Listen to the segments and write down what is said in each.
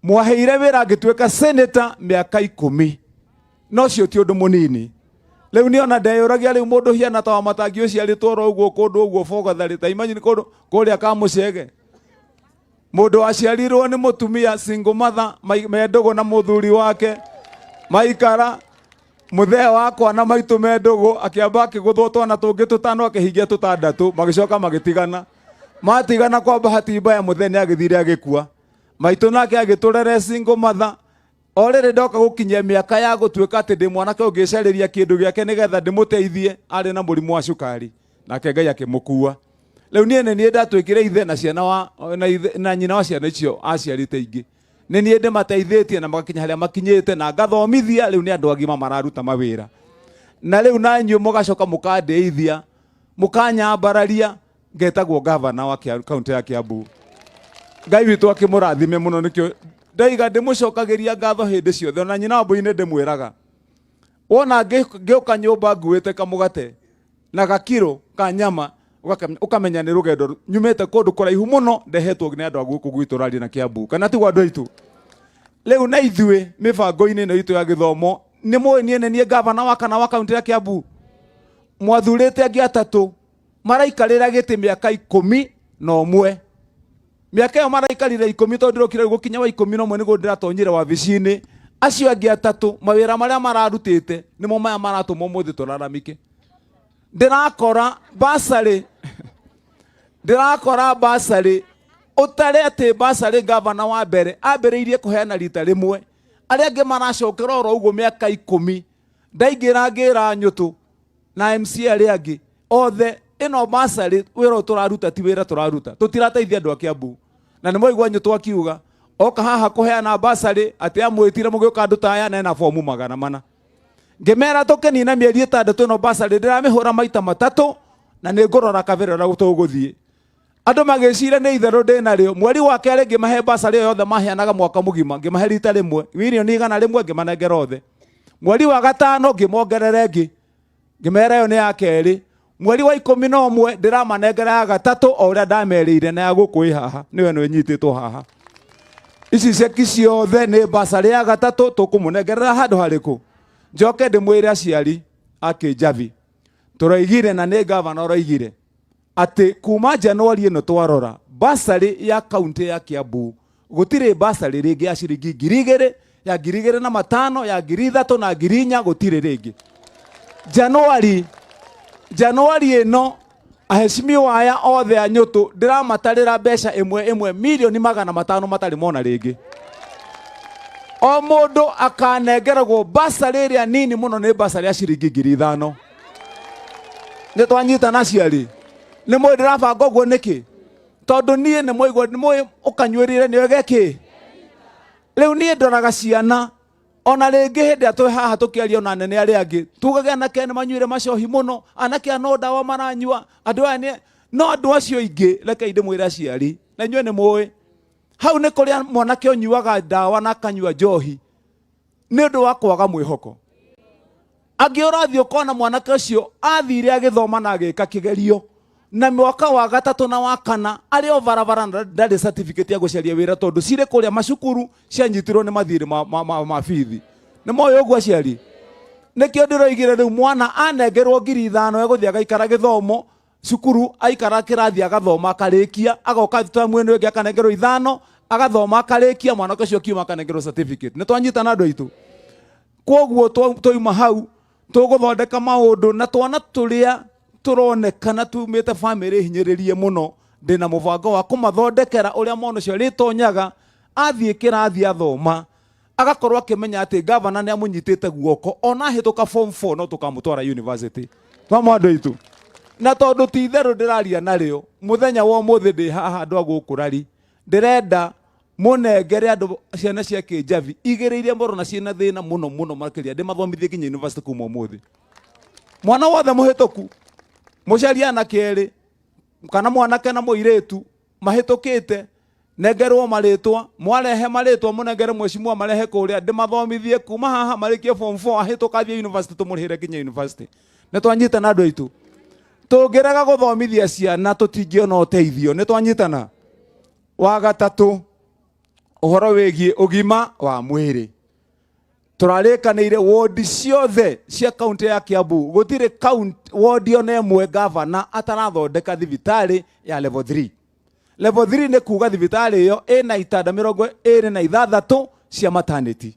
mwaheire wira agituika senator miaka 10 no cio ti undu munini riu ni ona ndeyuragia riu mundu hiana ta wa Matangi uciaritwo ro uguo kundu uguo fogathari ta imagine kundu kuria Kamucege mundu aciarirwo ni mutumia single mother mendogo na muthuri wake maikara muthee wakwa na maitu mendogo akiamba akiguthwo twana tungi tutano akihingia tutandatu magicoka magitigana matigana kwa bahati mbaya muthee ni agithire agikua maitu nake agiturere single mother orere ndoka gukinyia miaka ya gutuika ati ndi mwanake ungicariria kindu giake nigetha ndimuteithie ari na murimu wa cukari nake Ngai akimukua riu nie ni ndatwikire ithe na ciana na nyina wa ciana icio aciarite ingi ni nie ndimateithĩtie na magakinya haria makinyĩte na ngathomithia riu ni andu agima mararuta mawira na riu na nyu mugacoka mukandeithia mukanyambararia ngetagwo governor wa kaunti ya Kiambu Ngai witu akimurathime muno nikio ndaiga ndimucokagiria ngatho hindi ciothe na nyina Wambui-ini ndimwiraga wona ngiuka nyumba nguite kamugate na gakiro ka nyama ukamenya ni rugendo nyumite kundu kuraihu muno ndehetwo ni andu aguku gwitu rari na Kiambu kana ti andu aitu riu na ithue mibango-ini ino itu ya githomo ni mwe nie governor wa kana wa kaunti ya Kiambu mwathurite angi atatu maraikarira giti miaka 11 miaka yo maraikarire 10 tondu ndirokire gukinya wa 11 nigo ndiratonyire wabici-ini acio angi atatu mawira maria mararutite nimo maya maratumwo muthi turaramike ndirakora basari utare ati basari governor wa mbere ambiriirie kuheana rita rimwe aria angi maracokera oro uguo miaka 10 ndaingira ngira nyutu na MC aria angi othe ino basari wira turaruta ti wira turaruta tutirateithia andu a Kiambu na nimoigwa nyutu akiuga oka haha kuheana basari ati amwitire mugioka andu ta aya na fomu 400 ngimera tukenina mieri 6 ino basari ndiramihura maita matatu na ni ngurora kavira ra gutuguthie andu magicira ni itheru ndinario mweri wa keri ngimahe basari yothe maheanaga mwaka mugima ngimahe rita rimwe milioni 100 ngimanengera othe mweri wa gatano ngimongerere ngi ngimera yo ni ya keri mweri wa 11 ndiramanengera ya gatatu o uria ndamerire na ya gukui haha niwe no nyititwo haha ici ceki ciothe ni basari ya gatatu tukumunegerera handu hariku njoke ndimwire aciari akinjavi turaigire na ni governor oroigire ati kuma Januari ino twarora basari ya kaunti ya Kiambu gutire basari ringi ya ciringi 2,000 ya 2,500 ya 3,000 na 4,000 gutire ringi Januari ino aheshimiwa aya othe a nyutu ndiramattarira mbeca imwe milioni 500 matari mona ringi o mundu akanengeragwo basari ria nini muno ni basari ya ciringi 5,000 ni twanyita na ciari ni mwe ndirabanga uguo niki tondu nie ni mwe ukanyuirire ni wegeki riu nie ndoraga ciana ona ringi hindi atwe haha tukiaria ona nene aria angi tugage anake ni manyuire macohi muno anake no dawa maranyua andu aya no andu acio ingi reke ndimwire aciari na inyue ni mwe hau ni kuria mwanake onyuaga dawa na akanyua njohi ni undu wa kwaga mwihoko angi urathio kona mwanake ucio athire agithoma na agika kigerio na mwaka wa gatatu na wa kana ari o barabara ndari certificate ya gucaria wira tondu cire kuria macukuru cianyitirwo ni mathiri ma fithi ni moyo ogwa ciari nikio ndiroigire riu mwana anengerwo 5,000 eguthia agaikara githomo cukuru aikara kirathi agathoma akarikia agoka tamu eno ingi akanengerwo 5 agathoma akarikia mwana ucio kiuma akanengerwo certificate ni twanyitana andu aitu koguo toima hau tuguthondeka maundu na twana turia turonekana tumite family hinyiririe muno ndina mubango wa kumathondekera uria mwana cio ritonyaga athie kirathi athoma agakorwo akimenya ati governor ni amunyitite guoko ona hituka form 4 no tukamutwara university twa andu aitu na tondu ti itheru ndiraria nario muthenya wa muthi ndi haha andu agukurari ndirenda munengere andu ciana cia kinjavi igereire mboro na ciana thina muno makiria ndimathomithie kinya university kuma muthi mwana wothe muhituku mucaria na keri kana mwanake na muiretu mahitukite nengerwo maritwa mwarehe maritwa munengere mweshimwa marehe kuria ndimathomithie kuma haha marikie form 4 ahituka thie university tumurihire kinya university ne twanyita na andu aitu tungiraga guthomithia ciana tutingiona uteithio ne twanyitana wa gatatu uhoro wigie ugima wa mwiri turarikanire ward ciothe cia county ya Kiambu gutire county ward ona imwe governor atarathondeka thibitari ya level 3. Level 3 ni kuga thibitari iyo ina itanda 26 cia maternity,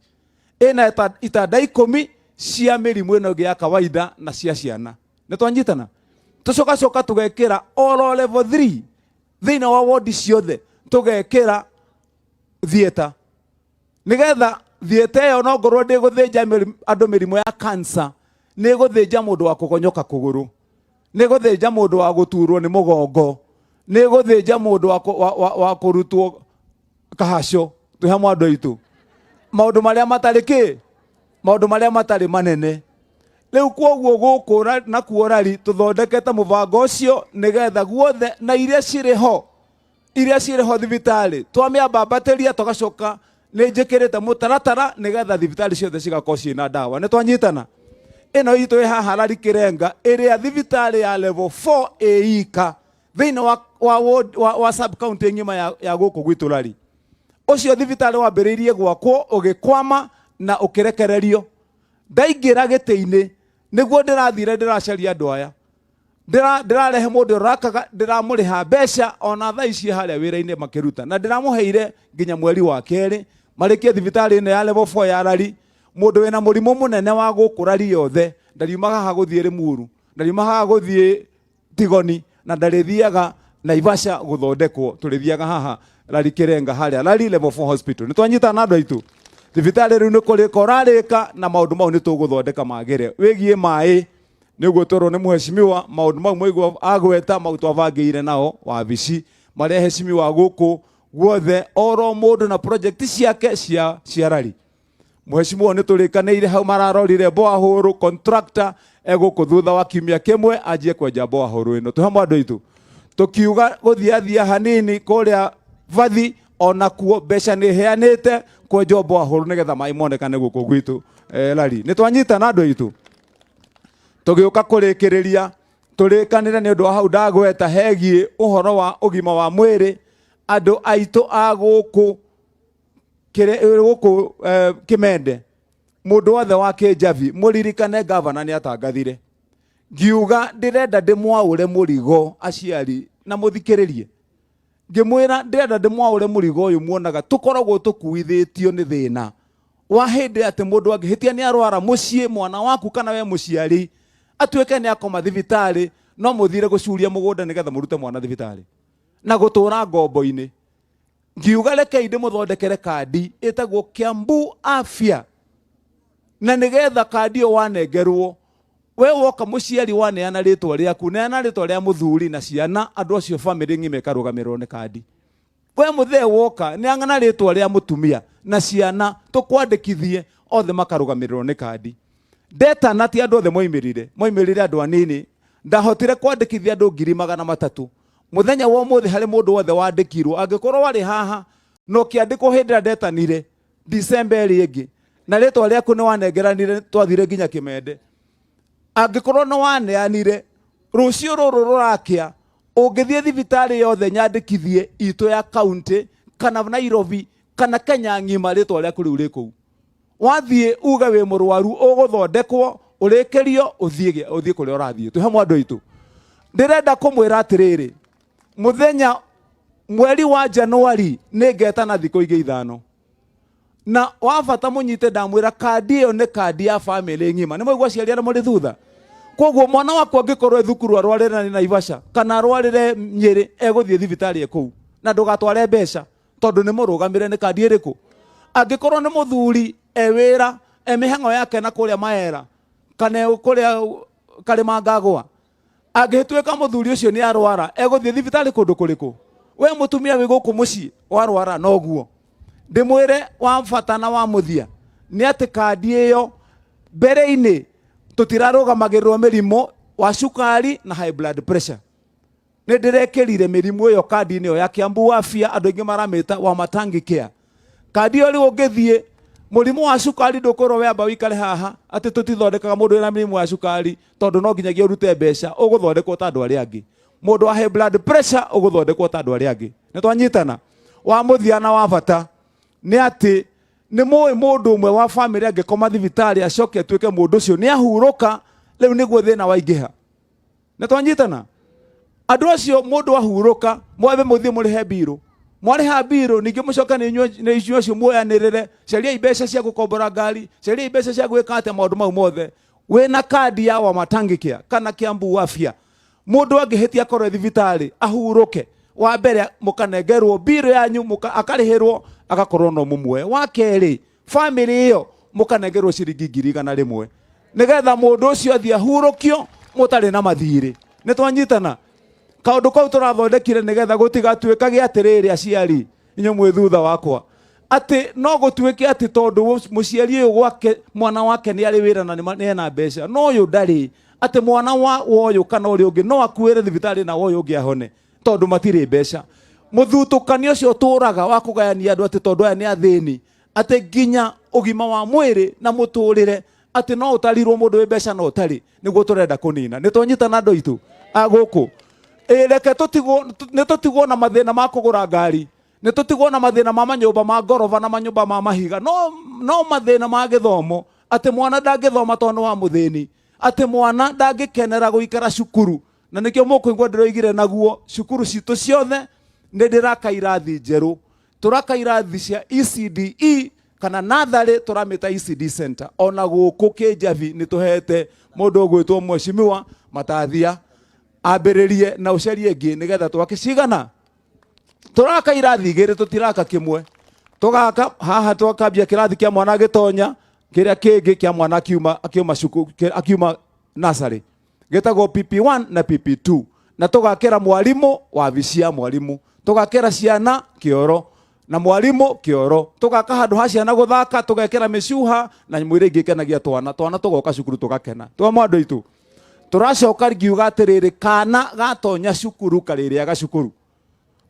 ina itanda 10 cia mirimu ino ya kawaida na cia ciana. Nitwanyitana tucoka tugekira oro level 3 thina wa ward ciothe tugekira theater nigetha theater yo no ngorwo ndi guthinja andu mirimo ya cancer, ni guthinja mundu wa kugonyoka kuguru, ni guthinja mundu wa guturwo ni mugongo, ni guthinja mundu wa kurutwo kahasho tuhe mwandu itu maundu maria matariki maundu maria matari manene. Riu kwoguo gukura na kuorari tuthondekete mubango ucio nigetha guothe na iria ciriho thibitari twamiambambateria tugacoka ni njikirite mutaratara nigetha thibitari ciothe cigakorwo ciina ndawa. Ni twanyitana ino itu haha Rari Kirenga iria thibitari ya level 4 eika thini wa sub county ngima ya guku gwitu Rari. Ucio thibitari wambiriirie gwakwo ugikwama na ukirekererio. Ndaingira giti-ini niguo ndirathire ndiracaria andu aya ndirarehe mundu rakaga ndiramuriha mbeca ona thaa ici haria wira-ini makiruta na ndiramuheire nginya mweri wa keri marikie thibitari ino ya level 4 ya Rari. Mundu wina murimu munene wa guku Rari yothe ndariumaga ha guthie Rimuru, ndariumaga ha guthie Tigoni na ndarithiaga Naivasha guthondekwo. Turithiaga haha Rari Kirenga haria Rari level 4 hospital. Nitwanyita na andu aitu thibitari riu nikurika rarika na maundu mau nituguthondeka magire wigie mai niguo toro ni muheshimiwa maundu mau moigwo agweta mau twavangiire nao wabici maria heshimiwa guku guothe oro mundu na project ciake cia Rari. Muheshimiwa niturikanire hau mararorire borehole contractor eguku thutha wa kiumia kimwe ajie kwenja borehole ino tuhe mwandu itu tukiuga guthiathia hanini kuria vathi ona kuo mbeca ni heanite kwenja borehole nigetha mai monekane guku gwitu Rari. Nitwanyita na andu aitu tugiuka kurikiriria turikanire ni undu wa hau ndagweta hegie uhoro wa ugima wa mwiri andu aitu a guku Kimende mundu wothe wa Kijavi muririkane governor ni atangathire ngiuga ndirenda ndimwaure murigo aciari na muthikiririe ngimwira ndirenda ndimwaure murigo uyu muonaga tukoragwo tukuithitio ni thina wa hindi ati mundu angihitia ni arwara mucii mwana waku kana we muciari atuike ni akoma thibitari no muthire gucuria mugunda nigetha murute mwana thibitari na gutura ngombo-ini. Ngiuga rekei ndimuthondekere kandi itagwo Kiambu Afya na nigetha kandi yo wanengerwo we woka muciari waneana ritwa riaku neana ritwa ria muthuri na ciana andu acio family ngime karugamirwo ni kandi. We muthe woka neana ritwa ria mutumia na ciana tukwandikithie othe makarugamirwo ni kandi. Ndeta na ti andu othe moimirire andu anini ndahotire kwandikithia andu 300,000 muthenya wa umuthi hari mundu wothe wandikirwo angikorwo wari haha no kiandiko hindira ndetanire December ingi na ritwa riaku ni wanengeranire twathire nginya Kimende angikorwo no waneanire rucio ruru rurakia ungithie thibitari yothe nyandikithie itu ya county kana Nairobi kana Kenya ngima ritwa riaku riu riku wathie uga wi murwaru uguthondekwo urikirio uthie kuria urathie tuhe mwandu itu ndirenda kumwira atiriri muthenya mweri wa Januari ningeta na thiko ingi 5 na wabata munyite ndamwira kandi iyo ni kandi ya family ngima ni moigwa ciari ari muri thutha koguo mwana wakwa angikorwo thukuru arwarire na Naivasha kana arwarire Nyeri eguthie thibitari eku na ndugatware mbeca tondu ni murugamire ni kandi iriku angikorwo ni muthuri ewira emihango yake na kuria maera kana kuria Karima Ngagwa agituika muthuri ucio ni arwara eguthie thibitari kundu kuriku we mutumia wi guku mucii warwara noguo ndimwire wa bata na wa muthia ni ati kandi iyo mbere-ini tutirarugamagirirwo mirimo wa cukari na high blood pressure ni ndirekirire mirimo iyo kandi-ini iyo ya Kiambu Afya andu ingi maramita wa Matangi Care kandi iyo riu ungithie murimu wa cukari ndukorwo wamba wikare haha ati tutithondekaga mundu wina mirimu wa cukari tondu no nginyagia urute mbeca uguthondekwo ta andu aria angi mundu wa high blood pressure uguthondekwo ta andu aria angi ni twanyitana wa muthia na wa bata nĩ atĩ nĩ mũĩ mũndũ ũmwe wa family angĩkoma thibitarĩ acoke atuĩke mũndũ ũcio nĩ ahurũka, rĩu nĩguo thĩna waingĩha. Nĩ twanyitana? Andũ acio mũndũ ahurũka, mwambe mũthiĩ mũrĩhe mbirũ. Mwarĩha mbirũ, ningĩ mũcoka nĩ inyuĩ acio muoyanĩrĩre, cariai mbeca cia gũkombora ngari, cariai mbeca cia gwĩka atĩa maũndũ mau mothe. Wĩna kandi ya Wamatangi Care kana Kiambu Afya, mũndũ angĩhĩtia korwo thibitarĩ ahurũke, wa mbere mũkanengerwo mbirũ yanyu, akarĩhĩrwo, agakorwo no mũmwe. Wa kerĩ, family ĩyo mũkanengerwo ciringi 100 nĩgetha mũndũ ũcio athiĩ ahurũkio mũtarĩ na mathirĩ. Nĩ twanyitana? Kaũndũ kau tũrathondekire nĩgetha gũtigatuĩkage atĩrĩrĩ aciari, inyuĩ mwĩ thutha wakwa, atĩ no gũtuĩke atĩ tondũ mũciari ũyũ gwake mwana wake nĩ arĩ wĩra na nĩ ena mbeca, no ũyũ ndarĩ, atĩ mwana wa ũyũ kana ũrĩa ũngĩ no akuĩre thibitarĩ na ũyũ ũngĩ ahone tondũ matirĩ mbeca. Mũthutũkanio ũcio ũtũraga wa kũgayania andũ atĩ tondũ aya nĩ athĩni, atĩ nginya ũgima wa mwĩrĩ na mũtũrĩre atĩ no ũtarirwo mũndũ wĩ mbeca no ũtarĩ, nĩguo tũrenda kũnina. Nĩ twanyitana andũ aitũ agũkũ? Reke nĩ tũtigwo na mathĩna ma kũgũra ngari, nĩ tũtigwo na mathĩna ma manyũmba ma ngoroba na manyũmba ma mahiga, no mathĩna ma gĩthomo, atĩ mwana ndangĩthoma tondũ wa mũthĩni, atĩ mwana ndangĩkenera gũikara cukuru. Na nĩkĩo mũkũigua ndĩroigire naguo, cukuru citũ ciothe nĩ ndĩraka irathi njerũ, tũraka irathi cia ECDE kana natharĩ tũramĩta ECD Center. Ona gũkũ Kĩnjabi nĩ tũhete mũndũ ũgwĩtwo Mheshimiwa Matathia ambĩrĩrie na ũcarie ĩngĩ nĩgetha twake cigana. Tũraka irathi igĩrĩ, tũtiraka kĩmwe. Tũgaka haha twakambia kĩrathi kĩa mwana gĩtonya, kĩrĩa kĩngĩ kĩa mwana akiuma nasarĩ gĩtagwo PP1 na PP2, na tũgakĩra mwarimũ wabici ya mwarimũ, tũgakĩra ciana kĩoro na mwarimũ kĩoro, tũgaka handũ ha ciana gũthaka, tũgekĩra mĩcuha na mwĩrĩ ingĩkenagia twana tũgoka cukuru tũgakena. Twa andũ aitũ tũracoka ngiuga atĩrĩrĩ, kana gatonya cukuru karĩrĩa gacukuru.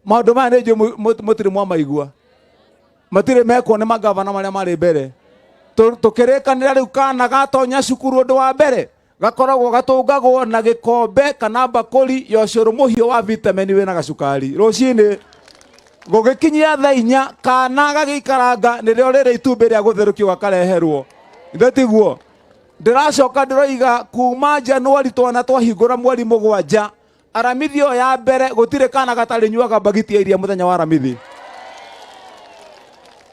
Maũndũ maya nĩ njũĩ mũtirĩ mwamaigua, matirĩ mekwo nĩ magavana marĩa marĩ mbere. Tũkĩrĩkanĩra rĩu kana gatonya cukuru, ũndũ wa mbere gakoragwo gatũngagwo na gĩkombe kana mbakũri ya ũcũrũ mũhiũ wa vitamin wĩna gacukari. Rũcinĩ gũgĩkinyia thaa 4 kana gagĩikaranga nĩrĩo rĩrĩ itumbĩ rĩa gũtherũkio gakareherwo. Ithe tiguo? Ndĩracoka ndĩroiga kuma Januari twana twahingũra mweri mũgwanja, aramithi ĩyo ya mbere gũtirĩ kana gatarĩ nyuaga mbagiti ya iria mũthenya wa aramithi.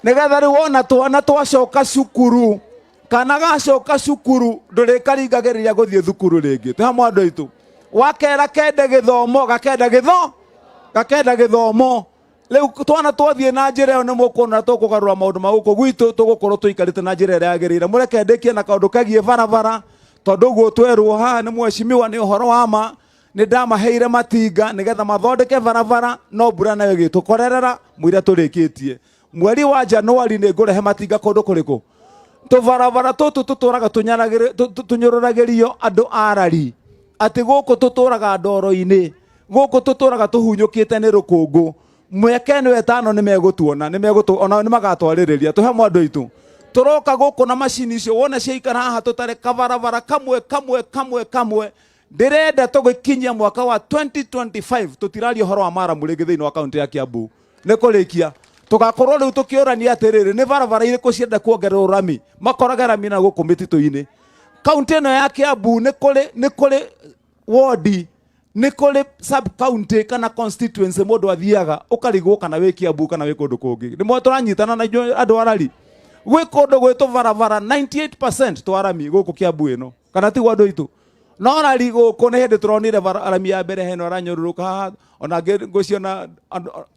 Nĩgetha rĩu ona twana twacoka cukuru, kana gacoka cukuru ndũrĩkaringagĩrĩria gũthiĩ thukuru rĩngĩ. Tĩ hamwe andũ aitũ? Wakera kende gĩthomo, gakenda gĩthomo. Rĩu twana twathiĩ na njĩra ĩyo nĩ mũkuona tũkũgarũra maũndũ ma gũkũ gwitũ, tũgũkorwo tũikarĩte na njĩra ĩrĩa yagĩrĩire. Mũreke ndĩkie na kaũndũ kagiĩ barabara, tondũ ũguo twerwo haha nĩ Mheshimiwa nĩ ũhoro wa ma. Nĩ ndamaheire matinga nĩgetha mathondeke barabara, no mbura nayo ĩgĩtũkorerera mũira tũrĩkĩtie. Mweri wa Januari nĩ ngũrehe matinga kũndũ kũrĩkũ? Tũbarabara tũtũ tũtũraga tũnyũrũragĩrio andũ arari, atĩ gũkũ tũtũraga ndoro-inĩ, gũkũ tũtũraga tũhunyũkĩte nĩ rũkũngũ. Mweke nĩ 5 nĩ megũtuona, ona nĩ magatwarĩrĩria. Tũhe andũ aitũ tũroka gũkũ na macini icio, wona ciaikara haha tũtarĩ kabarabara kamwe. Ndĩrenda tũgĩkinyia mwaka wa 2025 tũtiraria ũhoro wa Maramu rĩngĩ thĩinĩ wa kaunti ya Kiambu. Nĩ kũrĩkia tũgakorwo rĩu tũkĩũrania atĩrĩrĩ, nĩ barabara irĩkũ cienda kuongererwo rami, makoraga rami na gũkũ mĩtitũ-inĩ. Kaunti ĩno ya Kiambu nĩ kũrĩ wodi, nĩ kũrĩ sub county kana constituency mũndũ athiaga ũkarigwo kana wĩ Kiambu kana wĩ kũndũ kũngĩ. Nĩ mwe tũranyitana na andũ arari. Gwĩ kũndũ gwĩtũ barabara 98% twarami gũkũ Kiambu ĩno, kana tiguo andũ aitũ? No rari gũkũ nĩ hĩndĩ tũronire arami ya mbere heno aranyũrũrũka haha, ona ngũciona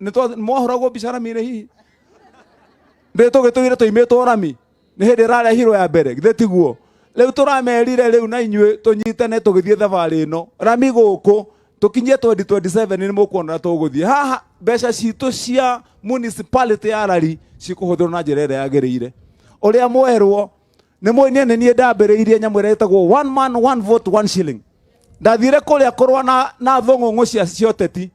nĩ mwahũragwo mbica rami-inĩ hihi? Ndĩ tũgĩtũire tũimĩtwo rami nĩ hĩndĩ ĩrarehirwo ya mbere, githĩ tiguo? Rĩu tũramerire rĩu na inyuĩ tũnyitane tũgĩthiĩ thabarĩ ĩno rami gũkũ, tũkinyie 2027 nĩ mũkuona tũgũthiĩ haha. Mbeca citũ cia municipality ya rari cikũhũthĩrwo na njĩra ĩrĩa yagĩrĩire. Ũrĩa mwerwo nĩ mũinie nĩ niĩ ndambĩrĩirie nyamũ ĩrĩa ĩtagwo 1 man 1 vote 1 shilling. Ndathire kũrĩa kũrũa na thũng'ũng'ũ cia ũteti.